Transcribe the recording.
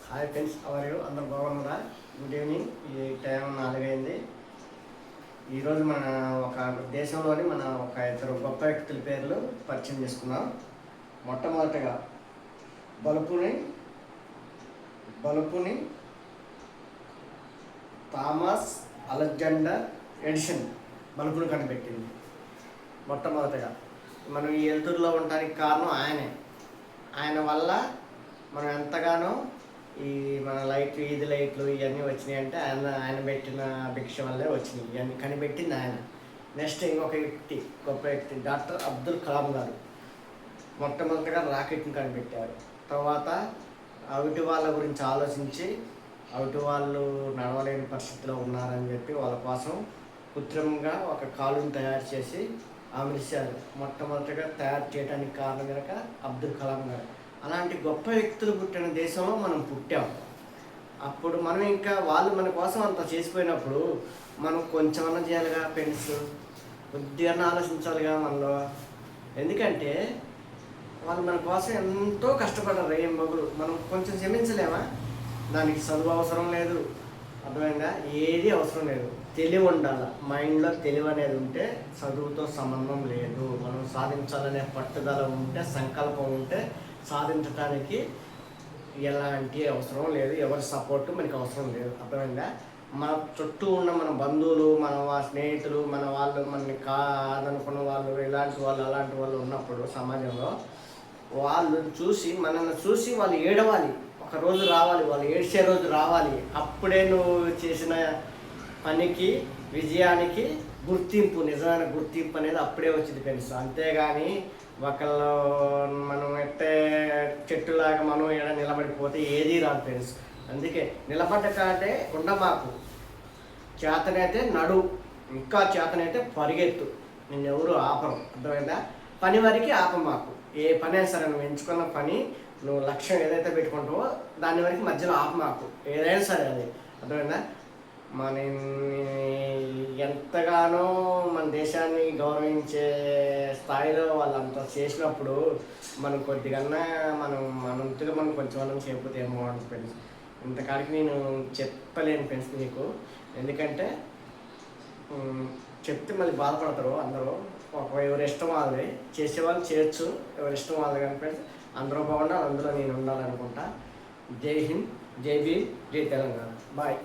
Hi friends, hour అందరు బాగున్నారా? Good evening. ఈ టైం 4 అయింది. ఈరోజు మన ఒక దేశంలోని మన ఒక ఇద్దరు గొప్ప వ్యక్తుల పేర్లు పరిచయం చేసుకున్నాం. మొట్టమొదటిగా బలుపుని థామస్ అలెగ్జాండర్ ఎడిసన్ బల్బును కనిపెట్టింది. మొట్టమొదటిగా మనం ఈ వెలుతురులో ఉండడానికి కారణం ఆయన వల్ల మనం ఎంతగానో ఈ మన వీధి లైట్లు ఇవన్నీ వచ్చినాయి అంటే ఆయన పెట్టిన భిక్ష వల్లే వచ్చినాయి. ఇవన్నీ కనిపెట్టింది ఆయన. నెక్స్ట్ ఇంకొక గొప్ప వ్యక్తి డాక్టర్ అబ్దుల్ కలాం గారు మొట్టమొదటిగా రాకెట్ని కనిపెట్టారు. తర్వాత అవిటి వాళ్ళ గురించి ఆలోచించి అవిటి వాళ్ళు నడవలేని పరిస్థితిలో ఉన్నారని చెప్పి వాళ్ళ కోసం కృత్రిమంగా ఒక కాలుని తయారు చేసి అమర్చారు. మొట్టమొదటిగా తయారు చేయడానికి కారణం కనుక అబ్దుల్ కలాం గారు. అలాంటి గొప్ప వ్యక్తులు పుట్టిన దేశంలో మనం పుట్టాం. అప్పుడు మనం ఇంకా వాళ్ళు మన కోసం అంత చేసిపోయినప్పుడు మనం కొంచెమన్నా చేయాలిగా ఫ్రెండ్స్, కొద్దిగా ఆలోచించాలిగా మనలో. ఎందుకంటే వాళ్ళు మన కోసం ఎంతో కష్టపడ్డారు. ఏం మగులు మనం కొంచెం క్షమించలేమా? దానికి చదువు అవసరం లేదు, అర్థమైందా? ఏది అవసరం లేదు, తెలివి ఉండాలి. మైండ్లో తెలివి అనేది ఉంటే చదువుతో సంబంధం లేదు. మనం సాధించాలనే పట్టుదల ఉంటే, సంకల్పం ఉంటే సాధించడానికి ఎలాంటి అవసరం లేదు. ఎవరి సపోర్టు మనకి అవసరం లేదు, అర్థమైందా? మన చుట్టూ ఉన్న మన బంధువులు, మన స్నేహితులు, మన వాళ్ళు, మనని కాదనుకున్న వాళ్ళు, ఇలాంటి వాళ్ళు అలాంటి వాళ్ళు ఉన్నప్పుడు సమాజంలో మనల్ని చూసి వాళ్ళు ఏడవాలి. ఒక రోజు రావాలి, వాళ్ళు ఏడ్చే రోజు రావాలి. అప్పుడే నువ్వు చేసిన పనికి, విజయానికి గుర్తింపు, నిజమైన గుర్తింపు అనేది అప్పుడే వచ్చింది ఫ్రెండ్స్. అంతేగాని ఒకళ్ళు మనం ఎట్టే చెట్టులాగా మనం ఏడ నిలబడిపోతే ఏదీ రాదు ఫ్రెండ్స్. అందుకే నిలబడ్డ కాటే ఉండమాకు. చేతనైతే నడు, ఇంకా చేతనైతే పరిగెత్తు. నిన్నెవరు ఆపరు, అర్థమైందా? పని వరకు ఆపమాకు. ఏ పని అయినా సరే, నువ్వు ఎంచుకున్న పని, నువ్వు లక్ష్యం ఏదైతే పెట్టుకుంటావో దాని వరకు మధ్యలో ఆపమాకు. ఏదైనా సరే అది, అర్థమైందా? మన ఎంతగానో మన దేశాన్ని గౌరవించే స్థాయిలో వాళ్ళంతా చేసినప్పుడు మనం కొద్దిగా మనంతగా మనం కొంచెం మనం చేయకపోతే ఏమో అని ఫ్రెండ్స్. ఇంతకాడికి నేను చెప్పలేను ఫ్రెండ్స్ మీకు. ఎందుకంటే చెప్తే మళ్ళీ బాధపడతారు అందరూ. ఎవరి ఇష్టం వాళ్ళది, చేసేవాళ్ళు చేయొచ్చు, ఎవరి ఇష్టం వాళ్ళది. కానీ ఫ్రెండ్స్ అందరూ బాగుండాలి, అందులో నేను ఉండాలనుకుంటా. జై హింద్, జై భీమ్, జై తెలంగాణ. బాయ్.